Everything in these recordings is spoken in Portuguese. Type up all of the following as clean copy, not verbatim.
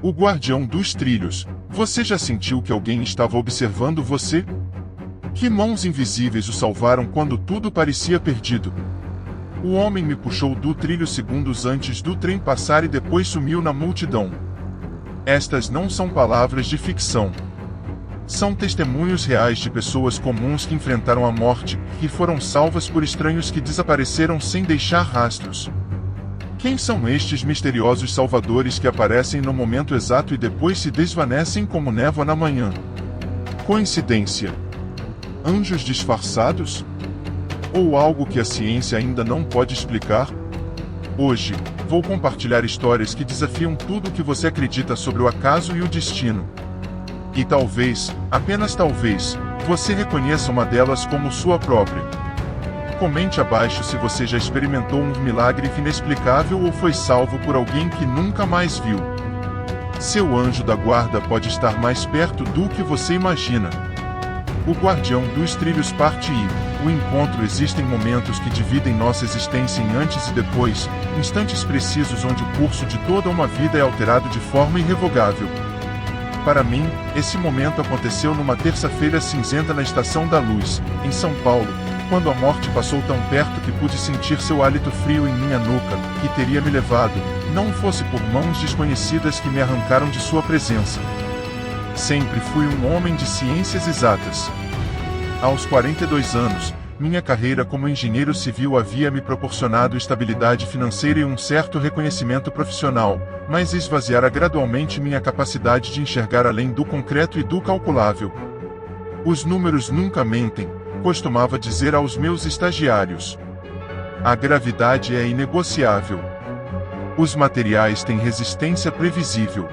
O guardião dos trilhos. Você já sentiu que alguém estava observando você? Que mãos invisíveis o salvaram quando tudo parecia perdido? O homem me puxou do trilho segundos antes do trem passar e depois sumiu na multidão. Estas não são palavras de ficção. São testemunhos reais de pessoas comuns que enfrentaram a morte e foram salvas por estranhos que desapareceram sem deixar rastros. Quem são estes misteriosos salvadores que aparecem no momento exato e depois se desvanecem como névoa na manhã? Coincidência? Anjos disfarçados? Ou algo que a ciência ainda não pode explicar? Hoje, vou compartilhar histórias que desafiam tudo o que você acredita sobre o acaso e o destino. E talvez, apenas talvez, você reconheça uma delas como sua própria. Comente abaixo se você já experimentou um milagre inexplicável ou foi salvo por alguém que nunca mais viu. Seu anjo da guarda pode estar mais perto do que você imagina. O guardião dos trilhos parte I. O encontro. Existem momentos que dividem nossa existência em antes e depois, instantes precisos onde o curso de toda uma vida é alterado de forma irrevogável. Para mim, esse momento aconteceu numa terça-feira cinzenta na Estação da Luz, em São Paulo, quando a morte passou tão perto que pude sentir seu hálito frio em minha nuca, que teria me levado, não fosse por mãos desconhecidas que me arrancaram de sua presença. Sempre fui um homem de ciências exatas. Aos 42 anos, minha carreira como engenheiro civil havia me proporcionado estabilidade financeira e um certo reconhecimento profissional, mas esvaziara gradualmente minha capacidade de enxergar além do concreto e do calculável. Os números nunca mentem, costumava dizer aos meus estagiários. A gravidade é inegociável. Os materiais têm resistência previsível.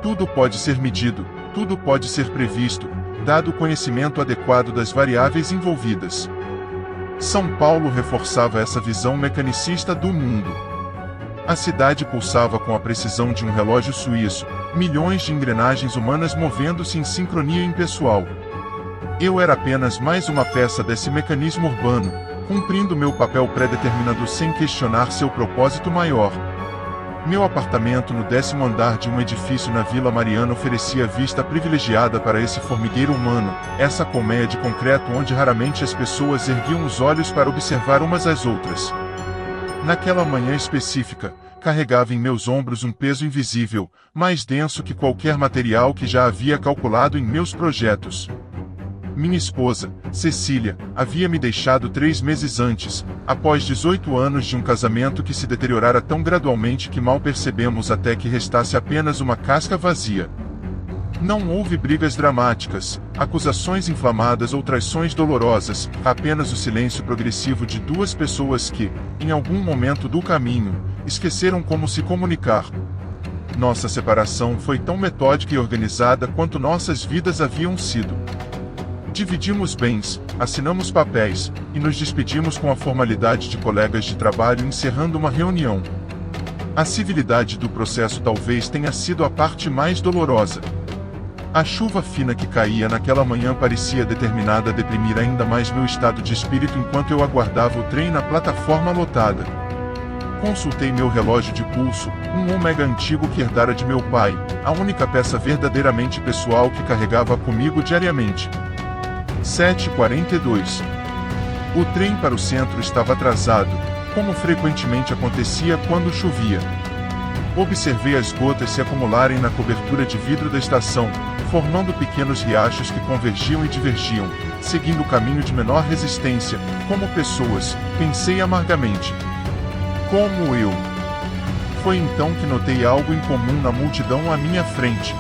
Tudo pode ser medido, tudo pode ser previsto, dado o conhecimento adequado das variáveis envolvidas. São Paulo reforçava essa visão mecanicista do mundo. A cidade pulsava com a precisão de um relógio suíço, milhões de engrenagens humanas movendo-se em sincronia impessoal. Eu era apenas mais uma peça desse mecanismo urbano, cumprindo meu papel pré-determinado sem questionar seu propósito maior. Meu apartamento no 10º andar de um edifício na Vila Mariana oferecia vista privilegiada para esse formigueiro humano, essa colmeia de concreto onde raramente as pessoas erguiam os olhos para observar umas às outras. Naquela manhã específica, carregava em meus ombros um peso invisível, mais denso que qualquer material que já havia calculado em meus projetos. Minha esposa, Cecília, havia me deixado 3 meses antes, após 18 anos de um casamento que se deteriorara tão gradualmente que mal percebemos até que restasse apenas uma casca vazia. Não houve brigas dramáticas, acusações inflamadas ou traições dolorosas, apenas o silêncio progressivo de duas pessoas que, em algum momento do caminho, esqueceram como se comunicar. Nossa separação foi tão metódica e organizada quanto nossas vidas haviam sido. Dividimos bens, assinamos papéis, e nos despedimos com a formalidade de colegas de trabalho encerrando uma reunião. A civilidade do processo talvez tenha sido a parte mais dolorosa. A chuva fina que caía naquela manhã parecia determinada a deprimir ainda mais meu estado de espírito enquanto eu aguardava o trem na plataforma lotada. Consultei meu relógio de pulso, um Omega antigo que herdara de meu pai, a única peça verdadeiramente pessoal que carregava comigo diariamente. 7h42. O trem para o centro estava atrasado, como frequentemente acontecia quando chovia. Observei as gotas se acumularem na cobertura de vidro da estação, formando pequenos riachos que convergiam e divergiam, seguindo o caminho de menor resistência, como pessoas, pensei amargamente. Como eu. Foi então que notei algo incomum na multidão à minha frente.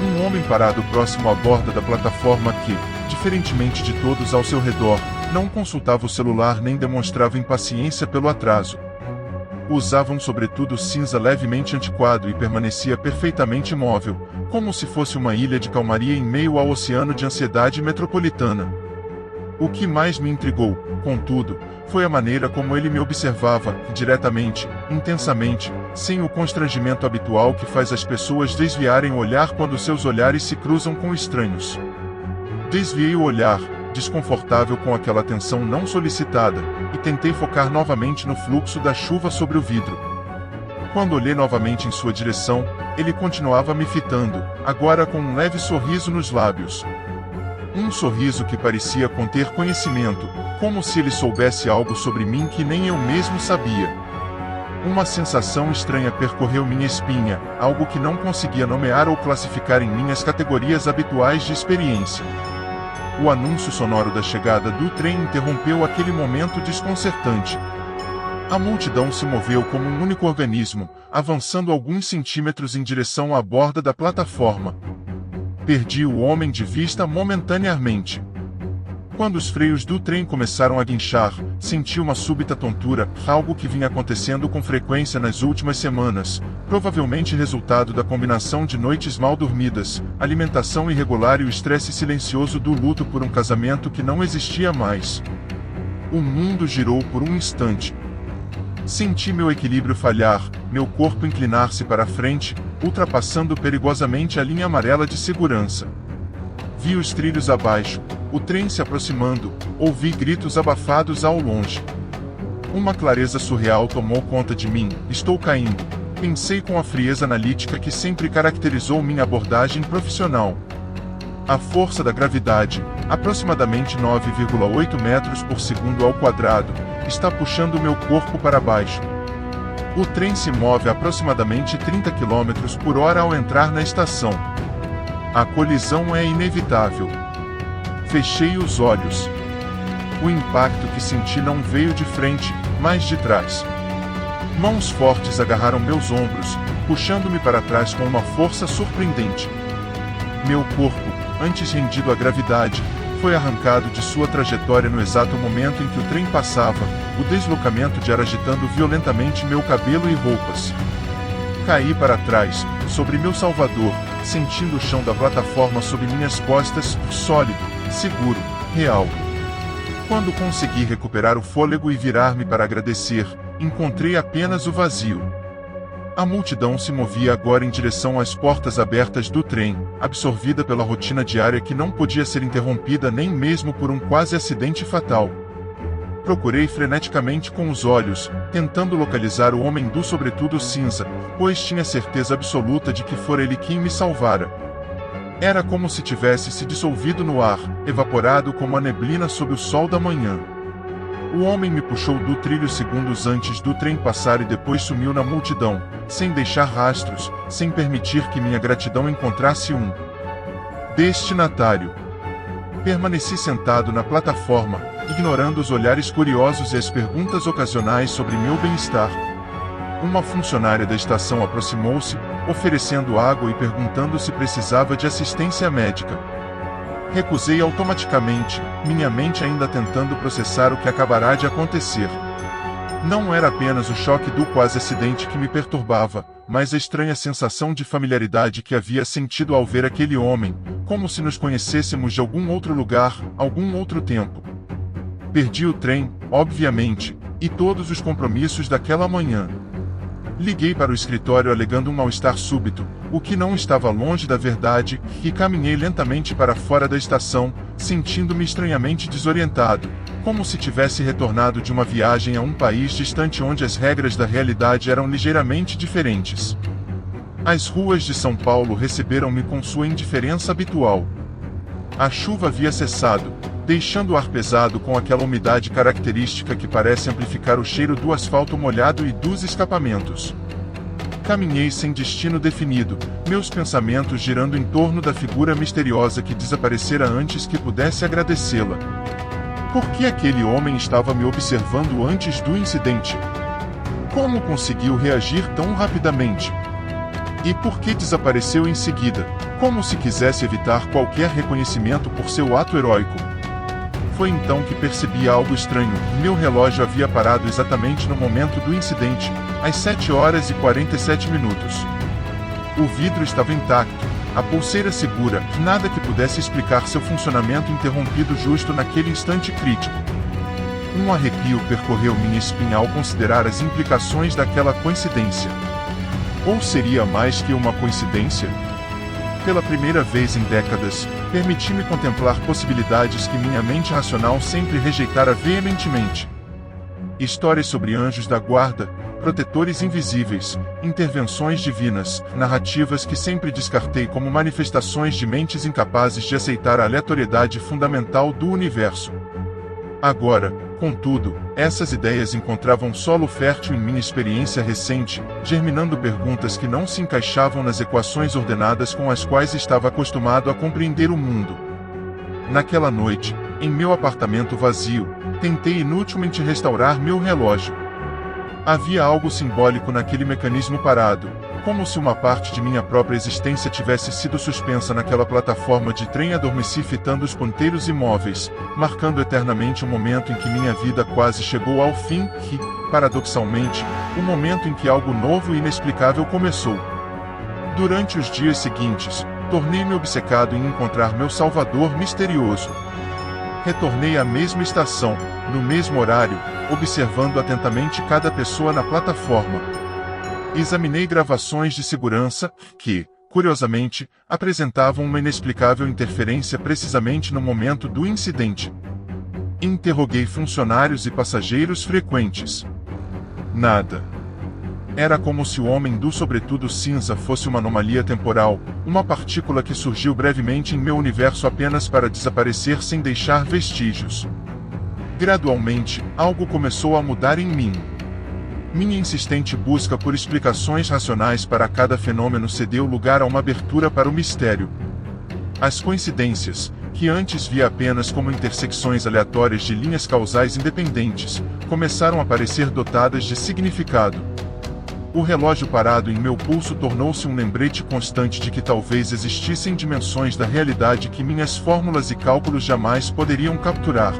Um homem parado próximo à borda da plataforma que, diferentemente de todos ao seu redor, não consultava o celular nem demonstrava impaciência pelo atraso. Usava um sobretudo cinza levemente antiquado e permanecia perfeitamente imóvel, como se fosse uma ilha de calmaria em meio ao oceano de ansiedade metropolitana. O que mais me intrigou, contudo, foi a maneira como ele me observava, diretamente, intensamente, sem o constrangimento habitual que faz as pessoas desviarem o olhar quando seus olhares se cruzam com estranhos. Desviei o olhar, desconfortável com aquela atenção não solicitada, e tentei focar novamente no fluxo da chuva sobre o vidro. Quando olhei novamente em sua direção, ele continuava me fitando, agora com um leve sorriso nos lábios. Um sorriso que parecia conter conhecimento, como se ele soubesse algo sobre mim que nem eu mesmo sabia. Uma sensação estranha percorreu minha espinha, algo que não conseguia nomear ou classificar em minhas categorias habituais de experiência. O anúncio sonoro da chegada do trem interrompeu aquele momento desconcertante. A multidão se moveu como um único organismo, avançando alguns centímetros em direção à borda da plataforma. Perdi o homem de vista momentaneamente. Quando os freios do trem começaram a guinchar, senti uma súbita tontura, algo que vinha acontecendo com frequência nas últimas semanas, provavelmente resultado da combinação de noites mal dormidas, alimentação irregular e o estresse silencioso do luto por um casamento que não existia mais. O mundo girou por um instante. Senti meu equilíbrio falhar, meu corpo inclinar-se para a frente, ultrapassando perigosamente a linha amarela de segurança. Vi os trilhos abaixo, o trem se aproximando, ouvi gritos abafados ao longe. Uma clareza surreal tomou conta de mim, estou caindo, pensei com a frieza analítica que sempre caracterizou minha abordagem profissional. A força da gravidade, aproximadamente 9,8 metros por segundo ao quadrado, está puxando meu corpo para baixo. O trem se move a aproximadamente 30 km por hora ao entrar na estação. A colisão é inevitável. Fechei os olhos. O impacto que senti não veio de frente, mas de trás. Mãos fortes agarraram meus ombros, puxando-me para trás com uma força surpreendente. Meu corpo, antes rendido à gravidade, foi arrancado de sua trajetória no exato momento em que o trem passava, o deslocamento de ar agitando violentamente meu cabelo e roupas. Caí para trás, sobre meu salvador, sentindo o chão da plataforma sob minhas costas, sólido, seguro, real. Quando consegui recuperar o fôlego e virar-me para agradecer, encontrei apenas o vazio. A multidão se movia agora em direção às portas abertas do trem, absorvida pela rotina diária que não podia ser interrompida nem mesmo por um quase acidente fatal. Procurei freneticamente com os olhos, tentando localizar o homem do sobretudo cinza, pois tinha certeza absoluta de que fora ele quem me salvara. Era como se tivesse se dissolvido no ar, evaporado como a neblina sob o sol da manhã. O homem me puxou do trilho segundos antes do trem passar e depois sumiu na multidão, sem deixar rastros, sem permitir que minha gratidão encontrasse um destinatário. Permaneci sentado na plataforma, ignorando os olhares curiosos e as perguntas ocasionais sobre meu bem-estar. Uma funcionária da estação aproximou-se, oferecendo água e perguntando se precisava de assistência médica. Recusei automaticamente, minha mente ainda tentando processar o que acabará de acontecer. Não era apenas o choque do quase acidente que me perturbava, mas a estranha sensação de familiaridade que havia sentido ao ver aquele homem, como se nos conhecêssemos de algum outro lugar, algum outro tempo. Perdi o trem, obviamente, e todos os compromissos daquela manhã. Liguei para o escritório alegando um mal-estar súbito, o que não estava longe da verdade, e caminhei lentamente para fora da estação, sentindo-me estranhamente desorientado, como se tivesse retornado de uma viagem a um país distante onde as regras da realidade eram ligeiramente diferentes. As ruas de São Paulo receberam-me com sua indiferença habitual. A chuva havia cessado, deixando o ar pesado com aquela umidade característica que parece amplificar o cheiro do asfalto molhado e dos escapamentos. Caminhei sem destino definido, meus pensamentos girando em torno da figura misteriosa que desaparecera antes que pudesse agradecê-la. Por que aquele homem estava me observando antes do incidente? Como conseguiu reagir tão rapidamente? E por que desapareceu em seguida, como se quisesse evitar qualquer reconhecimento por seu ato heróico? Foi então que percebi algo estranho. Meu relógio havia parado exatamente no momento do incidente, às 7h47. O vidro estava intacto, a pulseira segura, nada que pudesse explicar seu funcionamento interrompido justo naquele instante crítico. Um arrepio percorreu minha espinha ao considerar as implicações daquela coincidência. Ou seria mais que uma coincidência? Pela primeira vez em décadas, permiti-me contemplar possibilidades que minha mente racional sempre rejeitara veementemente. Histórias sobre anjos da guarda, protetores invisíveis, intervenções divinas, narrativas que sempre descartei como manifestações de mentes incapazes de aceitar a aleatoriedade fundamental do universo. Agora, contudo, essas ideias encontravam solo fértil em minha experiência recente, germinando perguntas que não se encaixavam nas equações ordenadas com as quais estava acostumado a compreender o mundo. Naquela noite, em meu apartamento vazio, tentei inutilmente restaurar meu relógio. Havia algo simbólico naquele mecanismo parado, como se uma parte de minha própria existência tivesse sido suspensa naquela plataforma de trem. Adormeci fitando os ponteiros imóveis, marcando eternamente o momento em que minha vida quase chegou ao fim e, paradoxalmente, o momento em que algo novo e inexplicável começou. Durante os dias seguintes, tornei-me obcecado em encontrar meu salvador misterioso. Retornei à mesma estação, no mesmo horário, observando atentamente cada pessoa na plataforma. Examinei gravações de segurança, que, curiosamente, apresentavam uma inexplicável interferência precisamente no momento do incidente. Interroguei funcionários e passageiros frequentes. Nada. Era como se o homem do sobretudo cinza fosse uma anomalia temporal, uma partícula que surgiu brevemente em meu universo apenas para desaparecer sem deixar vestígios. Gradualmente, algo começou a mudar em mim. Minha insistente busca por explicações racionais para cada fenômeno cedeu lugar a uma abertura para o mistério. As coincidências, que antes via apenas como intersecções aleatórias de linhas causais independentes, começaram a parecer dotadas de significado. O relógio parado em meu pulso tornou-se um lembrete constante de que talvez existissem dimensões da realidade que minhas fórmulas e cálculos jamais poderiam capturar.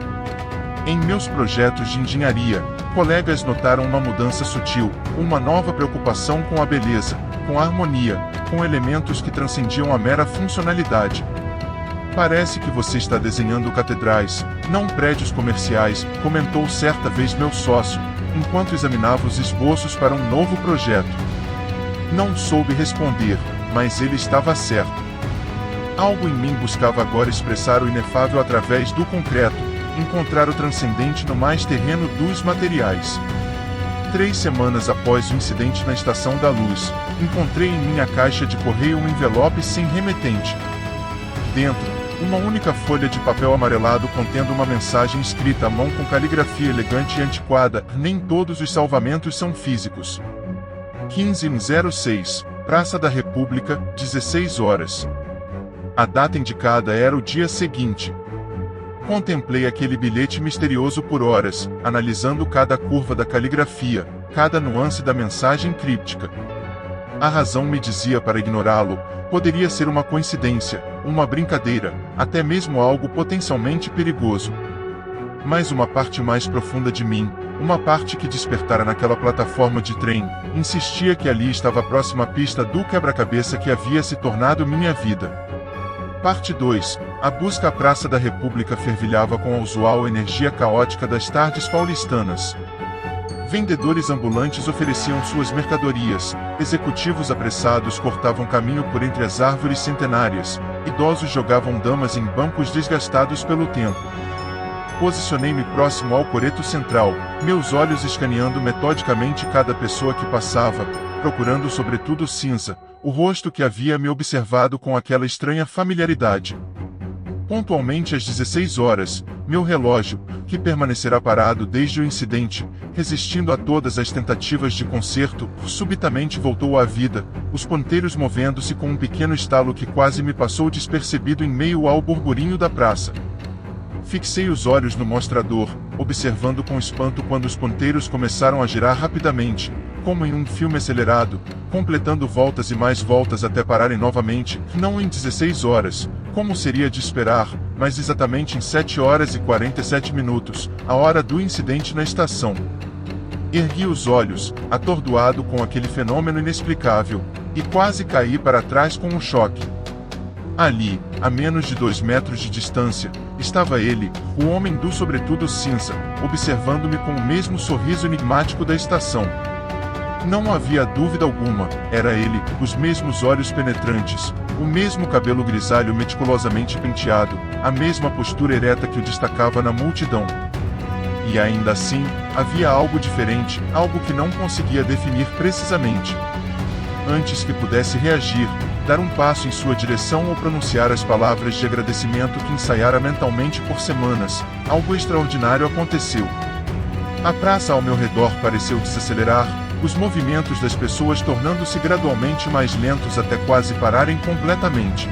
Em meus projetos de engenharia, colegas notaram uma mudança sutil, uma nova preocupação com a beleza, com a harmonia, com elementos que transcendiam a mera funcionalidade. Parece que você está desenhando catedrais, não prédios comerciais, comentou certa vez meu sócio, enquanto examinava os esboços para um novo projeto. Não soube responder, mas ele estava certo. Algo em mim buscava agora expressar o inefável através do concreto, encontrar o transcendente no mais terreno dos materiais. 3 semanas após o incidente na Estação da Luz, encontrei em minha caixa de correio um envelope sem remetente. Dentro, uma única folha de papel amarelado contendo uma mensagem escrita à mão com caligrafia elegante e antiquada. Nem todos os salvamentos são físicos. 15:06, Praça da República, 16 horas. A data indicada era o dia seguinte. Contemplei aquele bilhete misterioso por horas, analisando cada curva da caligrafia, cada nuance da mensagem críptica. A razão me dizia para ignorá-lo, poderia ser uma coincidência, uma brincadeira, até mesmo algo potencialmente perigoso. Mas uma parte mais profunda de mim, uma parte que despertara naquela plataforma de trem, insistia que ali estava a próxima pista do quebra-cabeça que havia se tornado minha vida. Parte 2. A busca à Praça da República fervilhava com a usual energia caótica das tardes paulistanas. Vendedores ambulantes ofereciam suas mercadorias, executivos apressados cortavam caminho por entre as árvores centenárias, idosos jogavam damas em bancos desgastados pelo tempo. Posicionei-me próximo ao coreto central, meus olhos escaneando metodicamente cada pessoa que passava, procurando sobretudo cinza, o rosto que havia me observado com aquela estranha familiaridade. Pontualmente às 16 horas, meu relógio, que permanecerá parado desde o incidente, resistindo a todas as tentativas de conserto, subitamente voltou à vida, os ponteiros movendo-se com um pequeno estalo que quase me passou despercebido em meio ao burburinho da praça. Fixei os olhos no mostrador, observando com espanto quando os ponteiros começaram a girar rapidamente, como em um filme acelerado, completando voltas e mais voltas até pararem novamente, não em 16 horas, como seria de esperar, mas exatamente em 7 horas e 47 minutos, a hora do incidente na estação. Ergui os olhos, atordoado com aquele fenômeno inexplicável, e quase caí para trás com um choque. Ali, a menos de 2 metros de distância, estava ele, o homem do sobretudo cinza, observando-me com o mesmo sorriso enigmático da estação. Não havia dúvida alguma, era ele, os mesmos olhos penetrantes, o mesmo cabelo grisalho meticulosamente penteado, a mesma postura ereta que o destacava na multidão. E ainda assim, havia algo diferente, algo que não conseguia definir precisamente. Antes que pudesse reagir, dar um passo em sua direção ou pronunciar as palavras de agradecimento que ensaiara mentalmente por semanas, algo extraordinário aconteceu. A praça ao meu redor pareceu desacelerar, os movimentos das pessoas tornando-se gradualmente mais lentos até quase pararem completamente.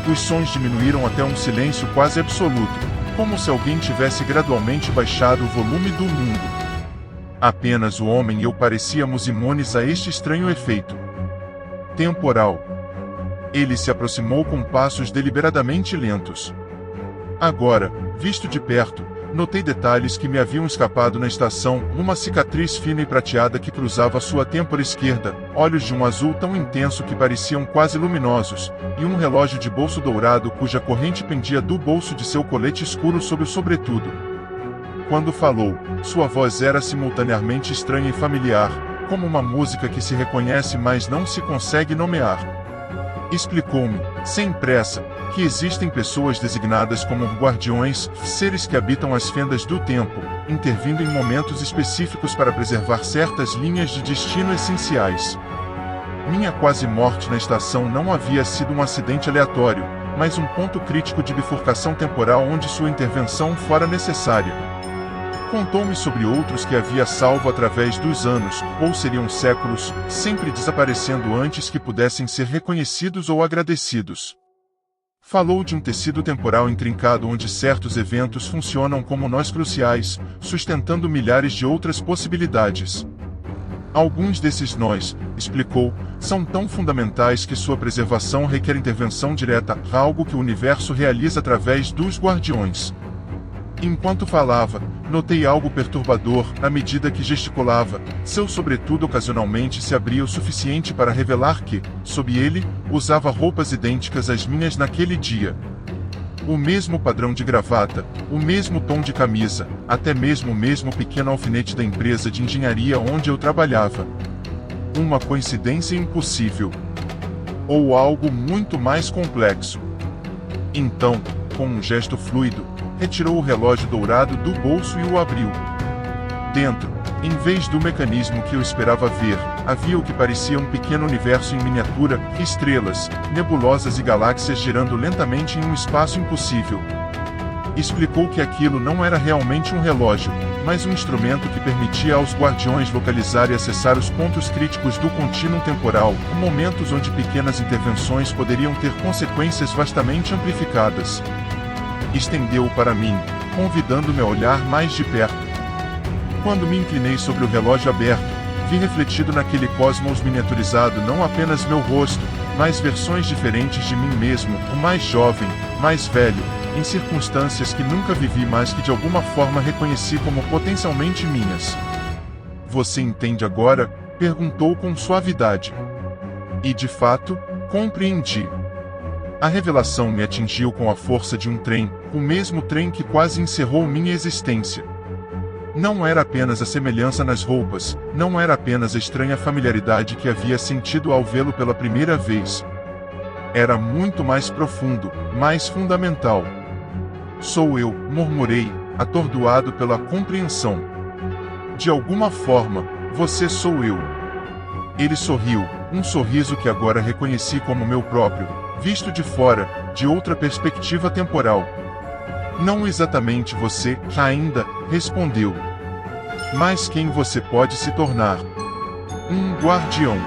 Os sons diminuíram até um silêncio quase absoluto, como se alguém tivesse gradualmente baixado o volume do mundo. Apenas o homem e eu parecíamos imunes a este estranho efeito temporal. Ele se aproximou com passos deliberadamente lentos. Agora, visto de perto, notei detalhes que me haviam escapado na estação, uma cicatriz fina e prateada que cruzava sua têmpora esquerda, olhos de um azul tão intenso que pareciam quase luminosos, e um relógio de bolso dourado cuja corrente pendia do bolso de seu colete escuro sob o sobretudo. Quando falou, sua voz era simultaneamente estranha e familiar, como uma música que se reconhece mas não se consegue nomear. Explicou-me, sem pressa, que existem pessoas designadas como guardiões, seres que habitam as fendas do tempo, intervindo em momentos específicos para preservar certas linhas de destino essenciais. Minha quase morte na estação não havia sido um acidente aleatório, mas um ponto crítico de bifurcação temporal onde sua intervenção fora necessária. Contou-me sobre outros que havia salvo através dos anos, ou seriam séculos, sempre desaparecendo antes que pudessem ser reconhecidos ou agradecidos. Falou de um tecido temporal intrincado onde certos eventos funcionam como nós cruciais, sustentando milhares de outras possibilidades. Alguns desses nós, explicou, são tão fundamentais que sua preservação requer intervenção direta, algo que o universo realiza através dos guardiões. Enquanto falava, notei algo perturbador, à medida que gesticulava, seu sobretudo ocasionalmente se abria o suficiente para revelar que, sob ele, usava roupas idênticas às minhas naquele dia. O mesmo padrão de gravata, o mesmo tom de camisa, até mesmo o mesmo pequeno alfinete da empresa de engenharia onde eu trabalhava. Uma coincidência impossível. Ou algo muito mais complexo. Então, com um gesto fluido, retirou o relógio dourado do bolso e o abriu. Dentro, em vez do mecanismo que eu esperava ver, havia o que parecia um pequeno universo em miniatura, estrelas, nebulosas e galáxias girando lentamente em um espaço impossível. Explicou que aquilo não era realmente um relógio, mas um instrumento que permitia aos guardiões localizar e acessar os pontos críticos do contínuo temporal, momentos onde pequenas intervenções poderiam ter consequências vastamente amplificadas. Estendeu-o para mim, convidando-me a olhar mais de perto. Quando me inclinei sobre o relógio aberto, vi refletido naquele cosmos miniaturizado não apenas meu rosto, mas versões diferentes de mim mesmo, o mais jovem, mais velho, em circunstâncias que nunca vivi mas que de alguma forma reconheci como potencialmente minhas. Você entende agora? Perguntou com suavidade. E de fato, compreendi. A revelação me atingiu com a força de um trem, o mesmo trem que quase encerrou minha existência. Não era apenas a semelhança nas roupas, não era apenas a estranha familiaridade que havia sentido ao vê-lo pela primeira vez. Era muito mais profundo, mais fundamental. Sou eu, murmurei, atordoado pela compreensão. De alguma forma, você sou eu. Ele sorriu, um sorriso que agora reconheci como meu próprio, visto de fora, de outra perspectiva temporal. Não exatamente você, ainda, respondeu. Mas quem você pode se tornar? Um guardião.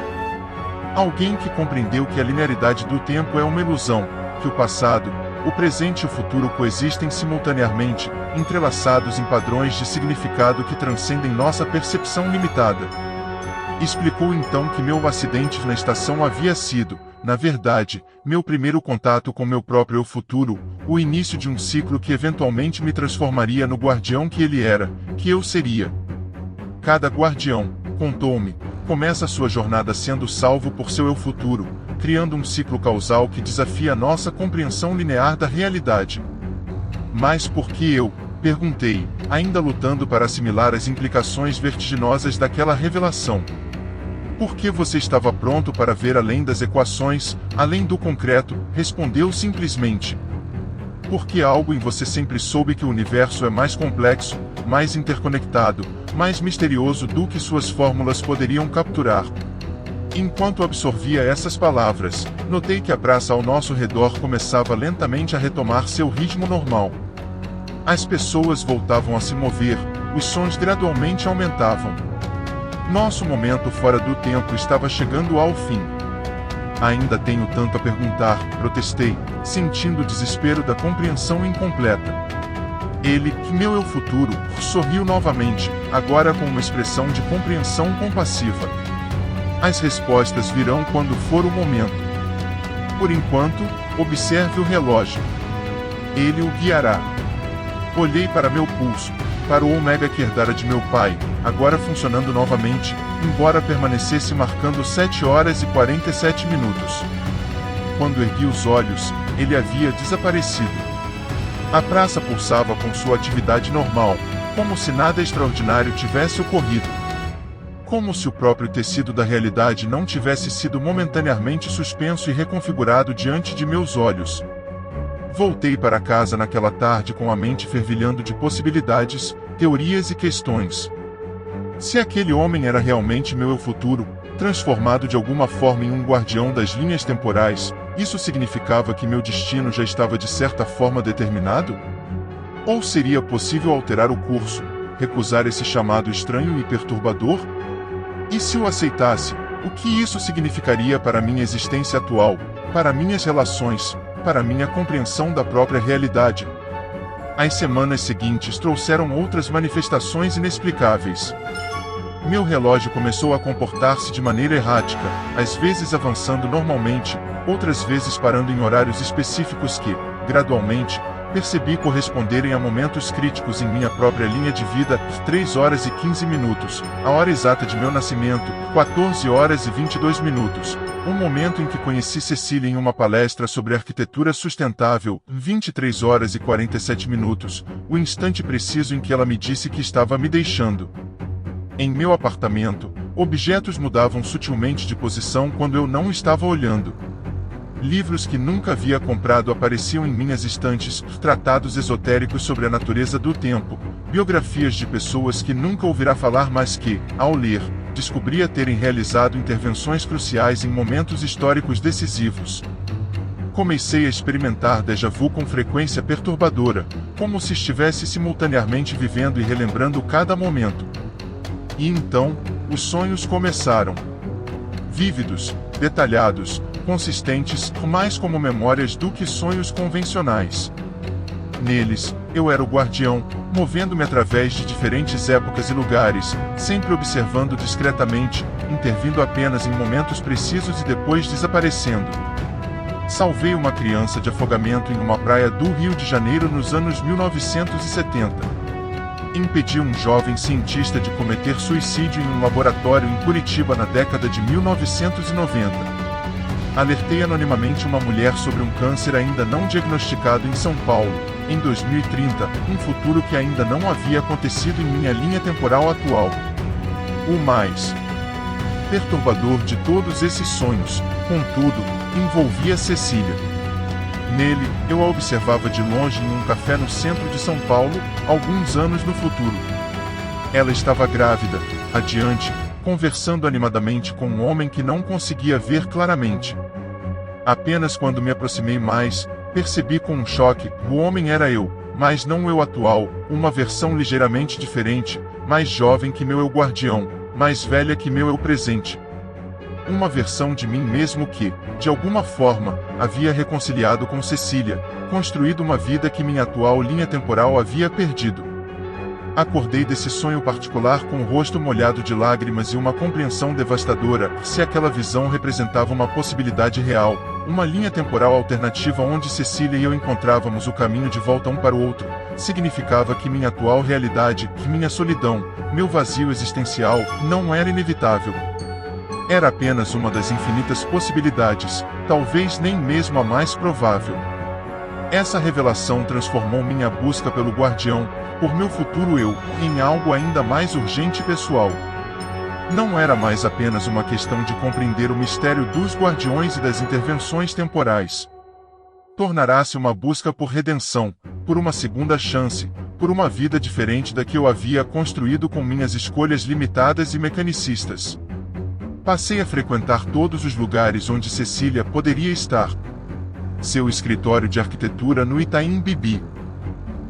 Alguém que compreendeu que a linearidade do tempo é uma ilusão, que o passado, o presente e o futuro coexistem simultaneamente, entrelaçados em padrões de significado que transcendem nossa percepção limitada. Explicou então que meu acidente na estação havia sido, na verdade, meu primeiro contato com meu próprio eu futuro, o início de um ciclo que eventualmente me transformaria no guardião que ele era, que eu seria. Cada guardião, contou-me, começa sua jornada sendo salvo por seu eu futuro, criando um ciclo causal que desafia nossa compreensão linear da realidade. Mas por que eu? Perguntei, ainda lutando para assimilar as implicações vertiginosas daquela revelação. Por que você estava pronto para ver além das equações, além do concreto? Respondeu simplesmente. Porque algo em você sempre soube que o universo é mais complexo, mais interconectado, mais misterioso do que suas fórmulas poderiam capturar. Enquanto absorvia essas palavras, notei que a praça ao nosso redor começava lentamente a retomar seu ritmo normal. As pessoas voltavam a se mover, os sons gradualmente aumentavam. Nosso momento fora do tempo estava chegando ao fim. Ainda tenho tanto a perguntar, protestei, sentindo o desespero da compreensão incompleta. Ele, meu eu futuro, sorriu novamente, agora com uma expressão de compreensão compassiva. As respostas virão quando for o momento. Por enquanto, observe o relógio. Ele o guiará. Olhei para meu pulso, para o Omega Querdara de meu pai, agora funcionando novamente, embora permanecesse marcando 7 horas e 47 minutos. Quando ergui os olhos, ele havia desaparecido. A praça pulsava com sua atividade normal, como se nada extraordinário tivesse ocorrido. Como se o próprio tecido da realidade não tivesse sido momentaneamente suspenso e reconfigurado diante de meus olhos. Voltei para casa naquela tarde com a mente fervilhando de possibilidades, teorias e questões. Se aquele homem era realmente meu eu futuro, transformado de alguma forma em um guardião das linhas temporais, isso significava que meu destino já estava de certa forma determinado? Ou seria possível alterar o curso, recusar esse chamado estranho e perturbador? E se o aceitasse, o que isso significaria para minha existência atual, para minhas relações, para minha compreensão da própria realidade? As semanas seguintes trouxeram outras manifestações inexplicáveis. Meu relógio começou a comportar-se de maneira errática, às vezes avançando normalmente, outras vezes parando em horários específicos que, gradualmente, percebi corresponderem a momentos críticos em minha própria linha de vida, 3 horas e 15 minutos, a hora exata de meu nascimento, 14 horas e 22 minutos, o momento em que conheci Cecília em uma palestra sobre arquitetura sustentável, 23 horas e 47 minutos, o instante preciso em que ela me disse que estava me deixando. Em meu apartamento, objetos mudavam sutilmente de posição quando eu não estava olhando. Livros que nunca havia comprado apareciam em minhas estantes, tratados esotéricos sobre a natureza do tempo, biografias de pessoas que nunca ouvirá falar mas que, ao ler, descobria terem realizado intervenções cruciais em momentos históricos decisivos. Comecei a experimentar déjà vu com frequência perturbadora, como se estivesse simultaneamente vivendo e relembrando cada momento. E então, os sonhos começaram. Vívidos, detalhados, consistentes, mais como memórias do que sonhos convencionais. Neles, eu era o guardião, movendo-me através de diferentes épocas e lugares, sempre observando discretamente, intervindo apenas em momentos precisos e depois desaparecendo. Salvei uma criança de afogamento em uma praia do Rio de Janeiro nos anos 1970. Impedi um jovem cientista de cometer suicídio em um laboratório em Curitiba na década de 1990. Alertei anonimamente uma mulher sobre um câncer ainda não diagnosticado em São Paulo, em 2030, um futuro que ainda não havia acontecido em minha linha temporal atual. O mais perturbador de todos esses sonhos, contudo, envolvia Cecília. Nele, eu a observava de longe em um café no centro de São Paulo, alguns anos no futuro. Ela estava grávida, adiante, conversando animadamente com um homem que não conseguia ver claramente. Apenas quando me aproximei mais, percebi com um choque, o homem era eu, mas não o eu atual, uma versão ligeiramente diferente, mais jovem que meu eu guardião, mais velha que meu eu presente. Uma versão de mim mesmo que, de alguma forma, havia reconciliado com Cecília, construído uma vida que minha atual linha temporal havia perdido. Acordei desse sonho particular com o rosto molhado de lágrimas e uma compreensão devastadora, se aquela visão representava uma possibilidade real, uma linha temporal alternativa onde Cecília e eu encontrávamos o caminho de volta um para o outro, significava que minha atual realidade, minha solidão, meu vazio existencial, não era inevitável. Era apenas uma das infinitas possibilidades, talvez nem mesmo a mais provável. Essa revelação transformou minha busca pelo guardião, por meu futuro eu, em algo ainda mais urgente e pessoal. Não era mais apenas uma questão de compreender o mistério dos guardiões e das intervenções temporais. Tornará-se uma busca por redenção, por uma segunda chance, por uma vida diferente da que eu havia construído com minhas escolhas limitadas e mecanicistas. Passei a frequentar todos os lugares onde Cecília poderia estar. Seu escritório de arquitetura no Itaim Bibi.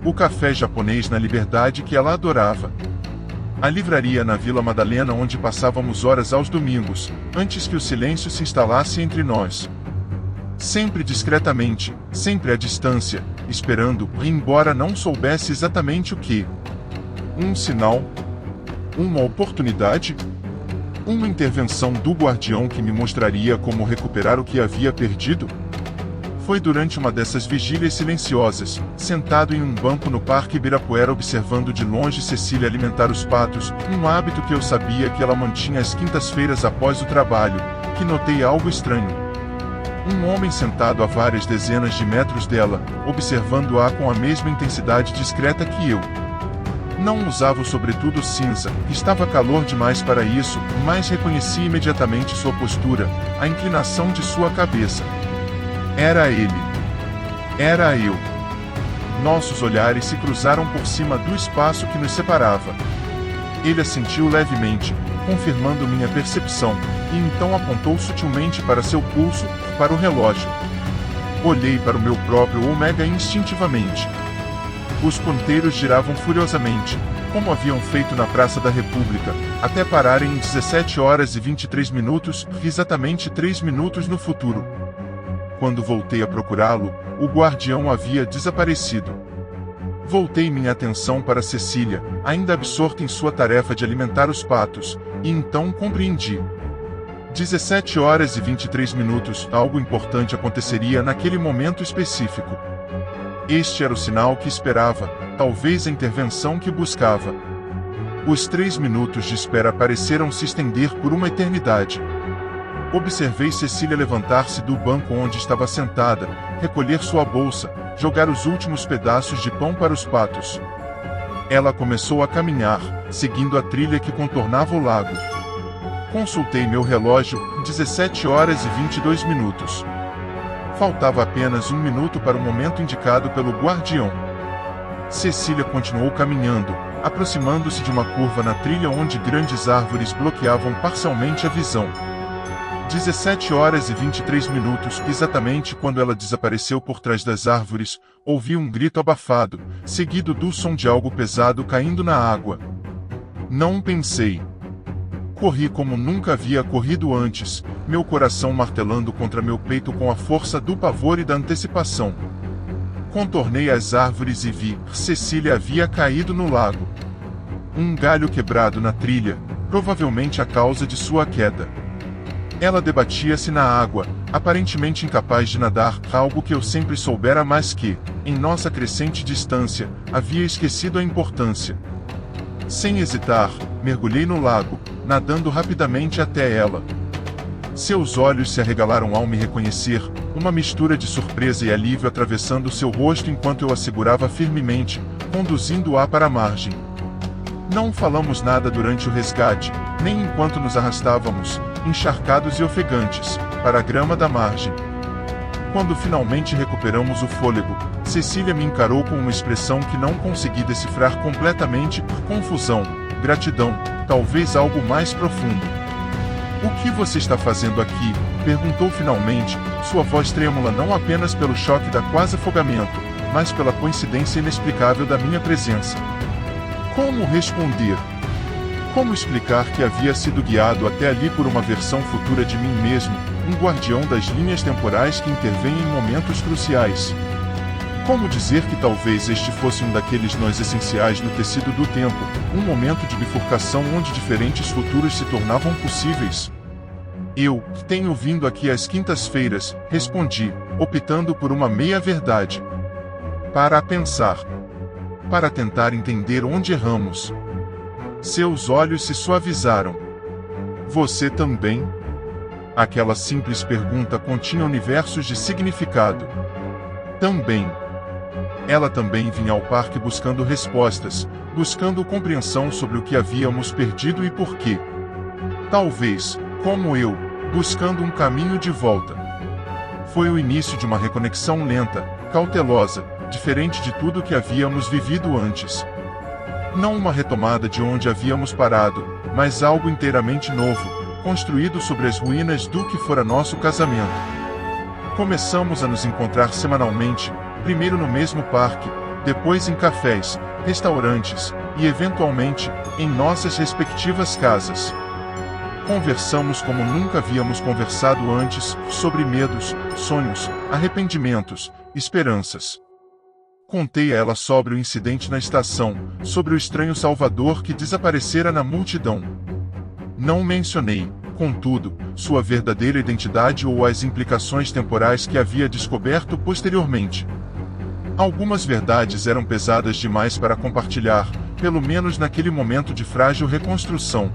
O café japonês na Liberdade que ela adorava. A livraria na Vila Madalena onde passávamos horas aos domingos, antes que o silêncio se instalasse entre nós. Sempre discretamente, sempre à distância, esperando, embora não soubesse exatamente o que. Um sinal? Uma oportunidade? Uma intervenção do guardião que me mostraria como recuperar o que havia perdido? Foi durante uma dessas vigílias silenciosas, sentado em um banco no Parque Ibirapuera observando de longe Cecília alimentar os patos, um hábito que eu sabia que ela mantinha às quintas-feiras após o trabalho, que notei algo estranho. Um homem sentado a várias dezenas de metros dela, observando-a com a mesma intensidade discreta que eu. Não usava o sobretudo cinza, estava calor demais para isso, mas reconheci imediatamente sua postura, a inclinação de sua cabeça. Era ele. Era eu. Nossos olhares se cruzaram por cima do espaço que nos separava. Ele assentiu levemente, confirmando minha percepção, e então apontou sutilmente para seu pulso, para o relógio. Olhei para o meu próprio ômega instintivamente. Os ponteiros giravam furiosamente, como haviam feito na Praça da República, até pararem em 17 horas e 23 minutos, exatamente 3 minutos no futuro. Quando voltei a procurá-lo, o guardião havia desaparecido. Voltei minha atenção para Cecília, ainda absorta em sua tarefa de alimentar os patos, e então compreendi. 17 horas e 23 minutos, algo importante aconteceria naquele momento específico. Este era o sinal que esperava, talvez a intervenção que buscava. Os 3 minutos de espera pareceram se estender por uma eternidade. Observei Cecília levantar-se do banco onde estava sentada, recolher sua bolsa, jogar os últimos pedaços de pão para os patos. Ela começou a caminhar, seguindo a trilha que contornava o lago. Consultei meu relógio, 17 horas e 22 minutos. Faltava apenas 1 minuto para o momento indicado pelo guardião. Cecília continuou caminhando, aproximando-se de uma curva na trilha onde grandes árvores bloqueavam parcialmente a visão. 17 horas e 23 minutos, exatamente quando ela desapareceu por trás das árvores, ouvi um grito abafado, seguido do som de algo pesado caindo na água. Não pensei. Corri como nunca havia corrido antes, meu coração martelando contra meu peito com a força do pavor e da antecipação. Contornei as árvores e vi, Cecília havia caído no lago. Um galho quebrado na trilha, provavelmente a causa de sua queda. Ela debatia-se na água, aparentemente incapaz de nadar, algo que eu sempre soubera mas que, em nossa crescente distância, havia esquecido a importância. Sem hesitar, mergulhei no lago, nadando rapidamente até ela. Seus olhos se arregalaram ao me reconhecer, uma mistura de surpresa e alívio atravessando seu rosto enquanto eu a segurava firmemente, conduzindo-a para a margem. Não falamos nada durante o resgate, nem enquanto nos arrastávamos, encharcados e ofegantes, para a grama da margem. Quando finalmente recuperamos o fôlego, Cecília me encarou com uma expressão que não consegui decifrar completamente, confusão, gratidão, talvez algo mais profundo. "O que você está fazendo aqui?", perguntou finalmente, sua voz trêmula não apenas pelo choque da quase afogamento, mas pela coincidência inexplicável da minha presença. Como responder? Como explicar que havia sido guiado até ali por uma versão futura de mim mesmo, um guardião das linhas temporais que intervém em momentos cruciais? Como dizer que talvez este fosse um daqueles nós essenciais no tecido do tempo, um momento de bifurcação onde diferentes futuros se tornavam possíveis? "Eu tenho vindo aqui às quintas-feiras", respondi, optando por uma meia-verdade. "Para pensar. Para tentar entender onde erramos." Seus olhos se suavizaram. "Você também?" Aquela simples pergunta continha universos de significado. Também. Ela também vinha ao parque buscando respostas, buscando compreensão sobre o que havíamos perdido e por quê. Talvez, como eu, buscando um caminho de volta. Foi o início de uma reconexão lenta, cautelosa, diferente de tudo que havíamos vivido antes. Não uma retomada de onde havíamos parado, mas algo inteiramente novo, construído sobre as ruínas do que fora nosso casamento. Começamos a nos encontrar semanalmente, primeiro no mesmo parque, depois em cafés, restaurantes e, eventualmente, em nossas respectivas casas. Conversamos como nunca havíamos conversado antes, sobre medos, sonhos, arrependimentos, esperanças. Contei a ela sobre o incidente na estação, sobre o estranho Salvador que desaparecera na multidão. Não mencionei, contudo, sua verdadeira identidade ou as implicações temporais que havia descoberto posteriormente. Algumas verdades eram pesadas demais para compartilhar, pelo menos naquele momento de frágil reconstrução.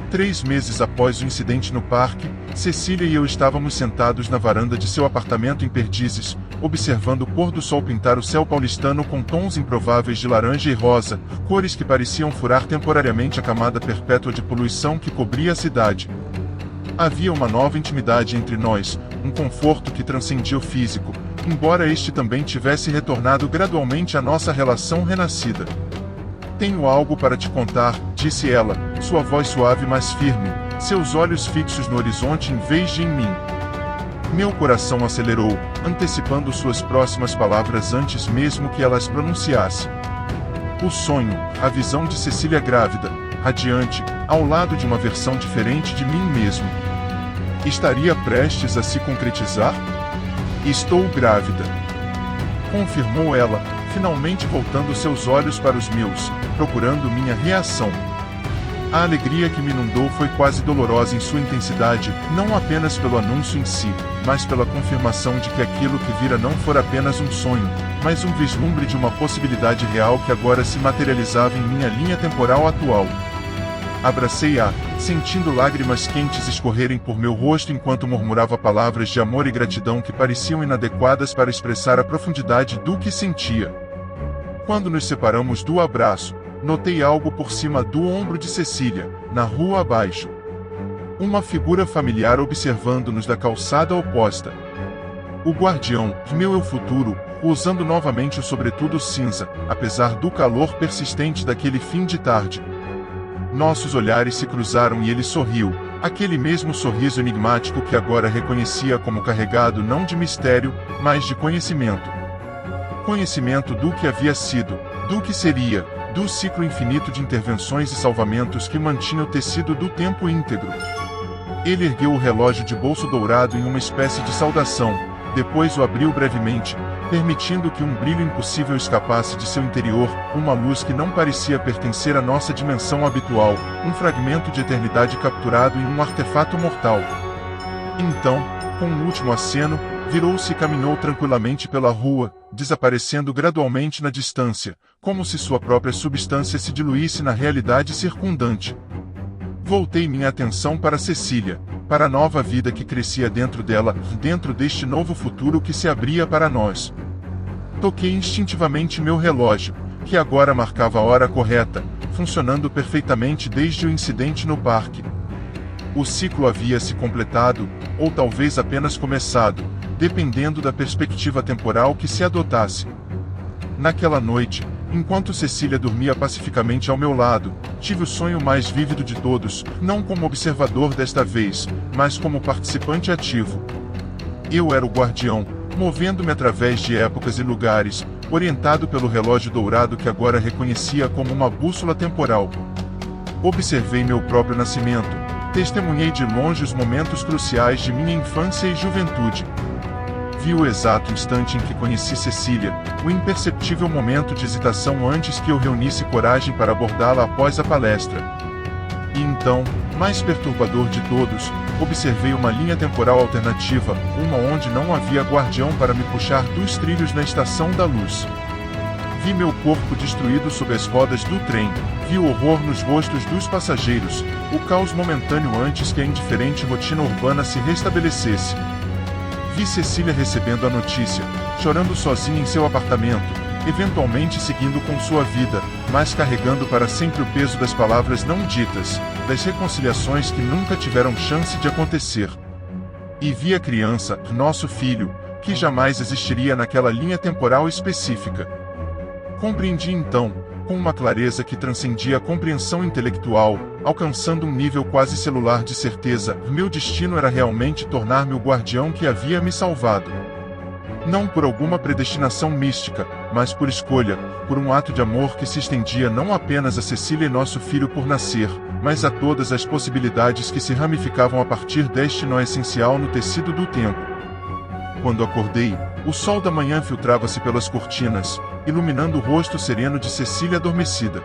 3 meses após o incidente no parque, Cecília e eu estávamos sentados na varanda de seu apartamento em Perdizes, observando o pôr do sol pintar o céu paulistano com tons improváveis de laranja e rosa, cores que pareciam furar temporariamente a camada perpétua de poluição que cobria a cidade. Havia uma nova intimidade entre nós, um conforto que transcendia o físico, embora este também tivesse retornado gradualmente à nossa relação renascida. Tenho algo para te contar, disse ela, sua voz suave mas firme, seus olhos fixos no horizonte em vez de em mim. Meu coração acelerou, antecipando suas próximas palavras antes mesmo que ela as pronunciasse. O sonho, a visão de Cecília grávida, radiante, ao lado de uma versão diferente de mim mesmo. Estaria prestes a se concretizar? Estou grávida. Confirmou ela, finalmente voltando seus olhos para os meus, procurando minha reação. A alegria que me inundou foi quase dolorosa em sua intensidade, não apenas pelo anúncio em si, mas pela confirmação de que aquilo que vira não fora apenas um sonho, mas um vislumbre de uma possibilidade real que agora se materializava em minha linha temporal atual. Abracei-a, sentindo lágrimas quentes escorrerem por meu rosto enquanto murmurava palavras de amor e gratidão que pareciam inadequadas para expressar a profundidade do que sentia. Quando nos separamos do abraço, notei algo por cima do ombro de Cecília, na rua abaixo. Uma figura familiar observando-nos da calçada oposta. O guardião, meu eu futuro, usando novamente o sobretudo cinza, apesar do calor persistente daquele fim de tarde. Nossos olhares se cruzaram e ele sorriu, aquele mesmo sorriso enigmático que agora reconhecia como carregado não de mistério, mas de conhecimento. Conhecimento do que havia sido, do que seria, do ciclo infinito de intervenções e salvamentos que mantinha o tecido do tempo íntegro. Ele ergueu o relógio de bolso dourado em uma espécie de saudação, depois o abriu brevemente, permitindo que um brilho impossível escapasse de seu interior, uma luz que não parecia pertencer à nossa dimensão habitual, um fragmento de eternidade capturado em um artefato mortal. Então, com um último aceno, virou-se e caminhou tranquilamente pela rua, desaparecendo gradualmente na distância, como se sua própria substância se diluísse na realidade circundante. Voltei minha atenção para Cecília, para a nova vida que crescia dentro dela, dentro deste novo futuro que se abria para nós. Toquei instintivamente meu relógio, que agora marcava a hora correta, funcionando perfeitamente desde o incidente no parque. O ciclo havia se completado, ou talvez apenas começado, dependendo da perspectiva temporal que se adotasse. Naquela noite, enquanto Cecília dormia pacificamente ao meu lado, tive o sonho mais vívido de todos, não como observador desta vez, mas como participante ativo. Eu era o guardião, movendo-me através de épocas e lugares, orientado pelo relógio dourado que agora reconhecia como uma bússola temporal. Observei meu próprio nascimento, testemunhei de longe os momentos cruciais de minha infância e juventude. Vi o exato instante em que conheci Cecília, o imperceptível momento de hesitação antes que eu reunisse coragem para abordá-la após a palestra. E então, mais perturbador de todos, observei uma linha temporal alternativa, uma onde não havia guardião para me puxar dos trilhos na Estação da Luz. Vi meu corpo destruído sob as rodas do trem, vi o horror nos rostos dos passageiros, o caos momentâneo antes que a indiferente rotina urbana se restabelecesse. Vi Cecília recebendo a notícia, chorando sozinha em seu apartamento, eventualmente seguindo com sua vida, mas carregando para sempre o peso das palavras não ditas, das reconciliações que nunca tiveram chance de acontecer. E vi a criança, nosso filho, que jamais existiria naquela linha temporal específica. Compreendi então, com uma clareza que transcendia a compreensão intelectual, alcançando um nível quase celular de certeza, meu destino era realmente tornar-me o guardião que havia me salvado. Não por alguma predestinação mística, mas por escolha, por um ato de amor que se estendia não apenas a Cecília e nosso filho por nascer, mas a todas as possibilidades que se ramificavam a partir deste nó essencial no tecido do tempo. Quando acordei, o sol da manhã filtrava-se pelas cortinas, iluminando o rosto sereno de Cecília adormecida.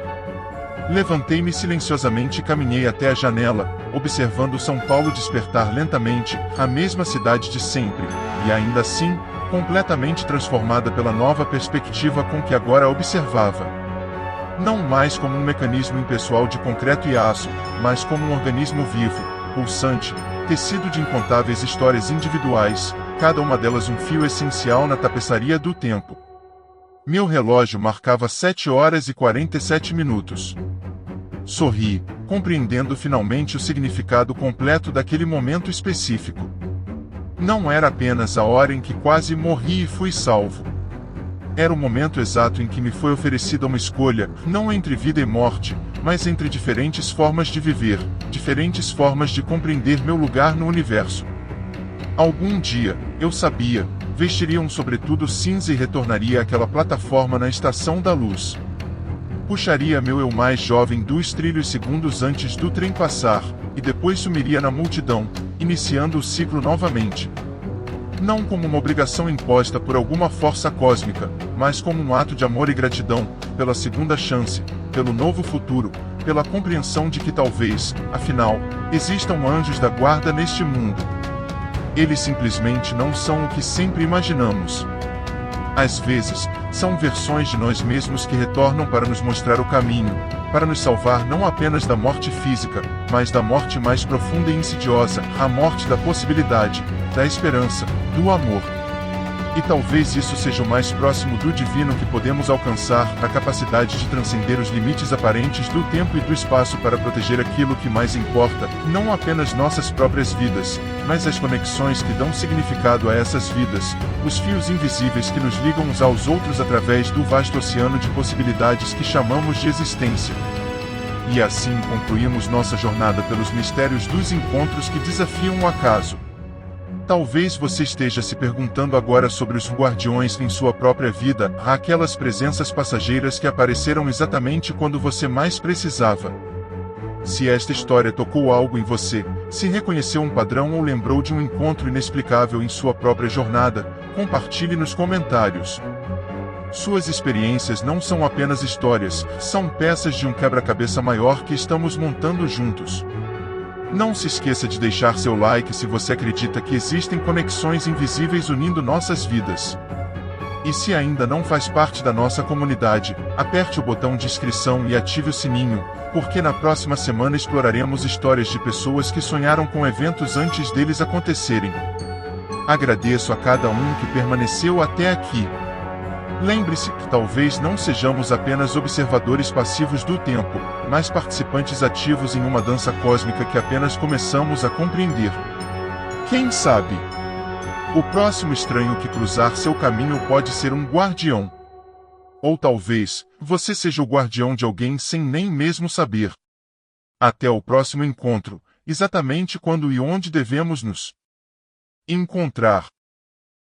Levantei-me silenciosamente e caminhei até a janela, observando São Paulo despertar lentamente, a mesma cidade de sempre, e ainda assim, completamente transformada pela nova perspectiva com que agora a observava. Não mais como um mecanismo impessoal de concreto e aço, mas como um organismo vivo, pulsante, tecido de incontáveis histórias individuais, cada uma delas um fio essencial na tapeçaria do tempo. Meu relógio marcava 7h47. Sorri, compreendendo finalmente o significado completo daquele momento específico. Não era apenas a hora em que quase morri e fui salvo. Era o momento exato em que me foi oferecida uma escolha, não entre vida e morte, mas entre diferentes formas de viver, diferentes formas de compreender meu lugar no universo. Algum dia, eu sabia, vestiria um sobretudo cinza e retornaria àquela plataforma na Estação da Luz. Puxaria meu eu mais jovem 2 trilhos segundos antes do trem passar, e depois sumiria na multidão, iniciando o ciclo novamente. Não como uma obrigação imposta por alguma força cósmica, mas como um ato de amor e gratidão, pela segunda chance, pelo novo futuro, pela compreensão de que talvez, afinal, existam anjos da guarda neste mundo. Eles simplesmente não são o que sempre imaginamos. Às vezes, são versões de nós mesmos que retornam para nos mostrar o caminho, para nos salvar não apenas da morte física, mas da morte mais profunda e insidiosa, a morte da possibilidade, da esperança, do amor. E talvez isso seja o mais próximo do divino que podemos alcançar, a capacidade de transcender os limites aparentes do tempo e do espaço para proteger aquilo que mais importa, não apenas nossas próprias vidas, mas as conexões que dão significado a essas vidas, os fios invisíveis que nos ligam uns aos outros através do vasto oceano de possibilidades que chamamos de existência. E assim concluímos nossa jornada pelos mistérios dos encontros que desafiam o acaso. Talvez você esteja se perguntando agora sobre os guardiões em sua própria vida, aquelas presenças passageiras que apareceram exatamente quando você mais precisava. Se esta história tocou algo em você, se reconheceu um padrão ou lembrou de um encontro inexplicável em sua própria jornada, compartilhe nos comentários. Suas experiências não são apenas histórias, são peças de um quebra-cabeça maior que estamos montando juntos. Não se esqueça de deixar seu like se você acredita que existem conexões invisíveis unindo nossas vidas. E se ainda não faz parte da nossa comunidade, aperte o botão de inscrição e ative o sininho, porque na próxima semana exploraremos histórias de pessoas que sonharam com eventos antes deles acontecerem. Agradeço a cada um que permaneceu até aqui. Lembre-se que talvez não sejamos apenas observadores passivos do tempo, mas participantes ativos em uma dança cósmica que apenas começamos a compreender. Quem sabe? O próximo estranho que cruzar seu caminho pode ser um guardião. Ou talvez, você seja o guardião de alguém sem nem mesmo saber. Até o próximo encontro, exatamente quando e onde devemos nos encontrar.